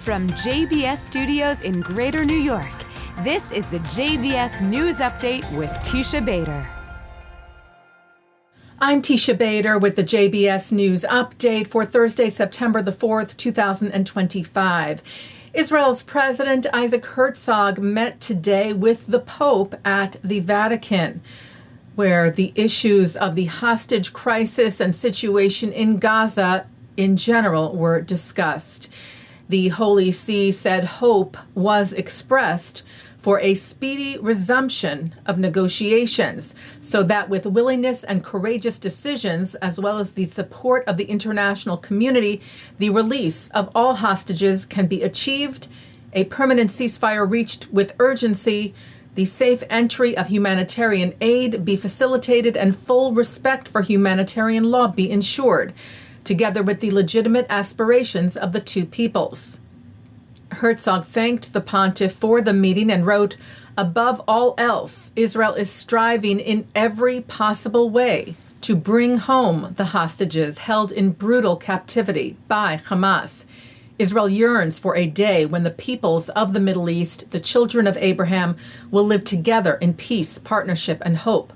From JBS Studios in Greater New York, this is the JBS News Update with Teisha Bader. I'm Teisha Bader with the JBS News Update for Thursday, September the 4th, 2025. Israel's President Isaac Herzog met today with the Pope at the Vatican, where the issues of the hostage crisis and situation in Gaza in general were discussed. The Holy See said hope was expressed for a speedy resumption of negotiations, so that with willingness and courageous decisions, as well as the support of the international community, the release of all hostages can be achieved, a permanent ceasefire reached with urgency, the safe entry of humanitarian aid be facilitated, and full respect for humanitarian law be ensured, together with the legitimate aspirations of the two peoples. Herzog thanked the pontiff for the meeting and wrote, "Above all else, Israel is striving in every possible way to bring home the hostages held in brutal captivity by Hamas. Israel yearns for a day when the peoples of the Middle East, the children of Abraham, will live together in peace, partnership, and hope.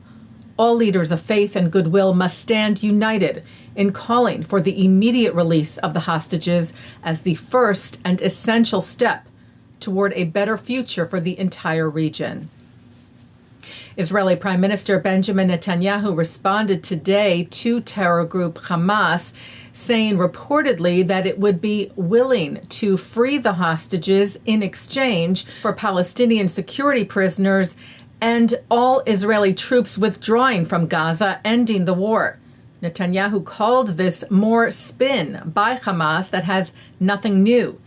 All leaders of faith and goodwill must stand united in calling for the immediate release of the hostages as the first and essential step toward a better future for the entire region." Israeli Prime Minister Benjamin Netanyahu responded today to terror group Hamas, saying reportedly that it would be willing to free the hostages in exchange for Palestinian security prisoners and all Israeli troops withdrawing from Gaza, ending the war. Netanyahu called this more spin by Hamas that has nothing new,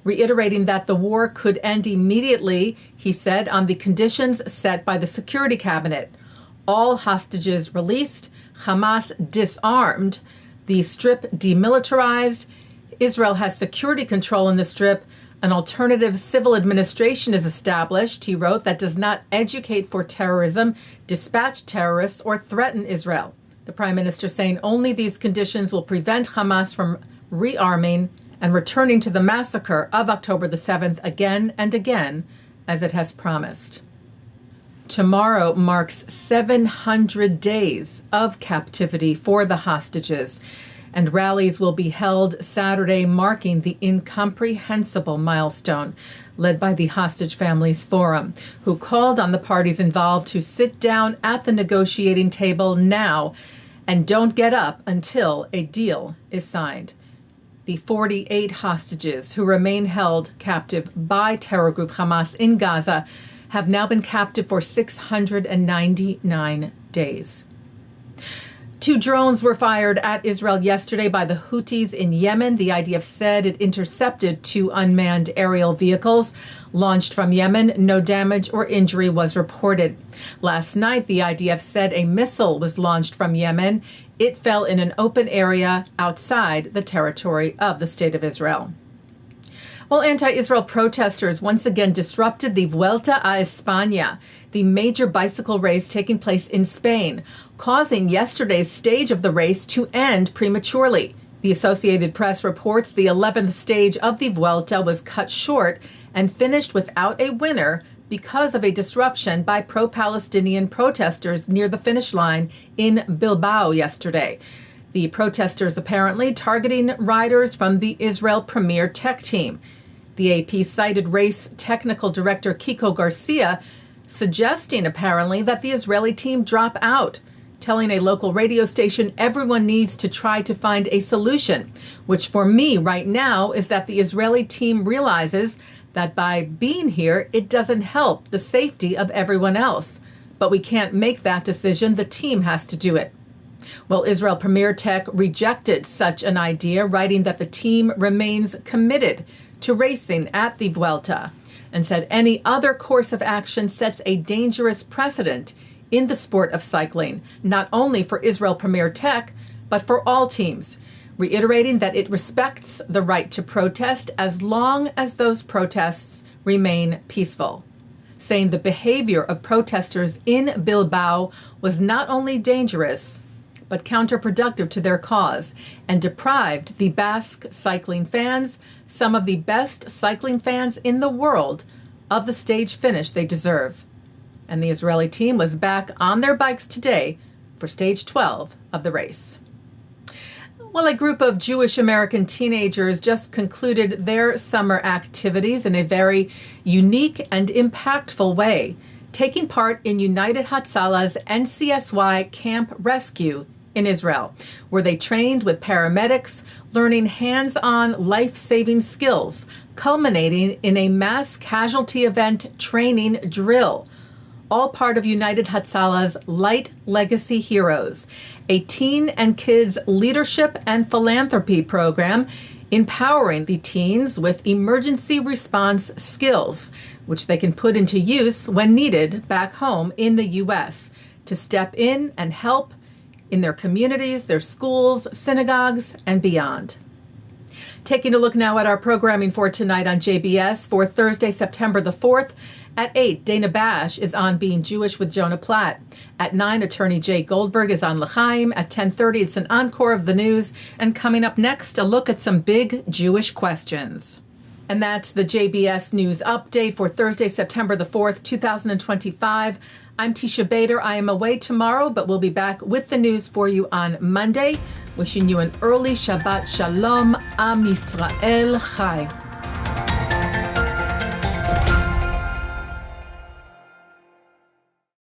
reiterating that the war could end immediately, he said, on the conditions set by the Security Cabinet. All hostages released, Hamas disarmed, the Strip demilitarized, Israel has security control in the Strip, an alternative civil administration is established, he wrote, that does not educate for terrorism, dispatch terrorists, or threaten Israel. The prime minister saying only these conditions will prevent Hamas from rearming and returning to the massacre of October the 7th again and again, as it has promised. Tomorrow marks 700 days of captivity for the hostages, and rallies will be held Saturday marking the incomprehensible milestone, led by the Hostage Families Forum, who called on the parties involved to sit down at the negotiating table now and don't get up until a deal is signed. The 48 hostages who remain held captive by terror group Hamas in Gaza have now been captive for 699 days. 2 drones were fired at Israel yesterday by the Houthis in Yemen. The IDF said it intercepted 2 unmanned aerial vehicles launched from Yemen. No damage or injury was reported. Last night, the IDF said a missile was launched from Yemen. It fell in an open area outside the territory of the State of Israel. Well, anti-Israel protesters once again disrupted the Vuelta a España, the major bicycle race taking place in Spain, causing yesterday's stage of the race to end prematurely. The Associated Press reports the 11th stage of the Vuelta was cut short and finished without a winner because of a disruption by pro-Palestinian protesters near the finish line in Bilbao yesterday. The protesters apparently targeting riders from the Israel Premier Tech team. The AP cited race technical director Kiko Garcia, suggesting apparently that the Israeli team drop out, telling a local radio station everyone needs to try to find a solution, which for me right now is that the Israeli team realizes that by being here, it doesn't help the safety of everyone else. But we can't make that decision. The team has to do it. Well, Israel Premier Tech rejected such an idea, writing that the team remains committed to racing at the Vuelta, and said any other course of action sets a dangerous precedent in the sport of cycling, not only for Israel Premier Tech, but for all teams, reiterating that it respects the right to protest as long as those protests remain peaceful, saying the behavior of protesters in Bilbao was not only dangerous, but counterproductive to their cause, and deprived the Basque cycling fans, some of the best cycling fans in the world, of the stage finish they deserve. And the Israeli team was back on their bikes today for stage 12 of the race. Well, a group of Jewish American teenagers just concluded their summer activities in a very unique and impactful way, taking part in United Hatzalah's NCSY Camp Rescue in Israel, where they trained with paramedics, learning hands-on life-saving skills, culminating in a mass casualty event training drill. All part of United Hatzalah's Light Legacy Heroes, a teen and kids leadership and philanthropy program empowering the teens with emergency response skills, which they can put into use when needed back home in the U.S. to step in and help in their communities, their schools, synagogues, and beyond. Taking a look now at our programming for tonight on JBS for Thursday, September the 4th. At 8, Dana Bash is on Being Jewish with Jonah Platt. At 9, attorney Jay Goldberg is on L'chaim. At 10:30, it's an encore of the news. And coming up next, a look at some big Jewish questions. And that's the JBS News Update for Thursday, September the 4th, 2025. I'm Teisha Bader. I am away tomorrow, but we'll be back with the news for you on Monday. Wishing you an early Shabbat Shalom. Am Yisrael Chai.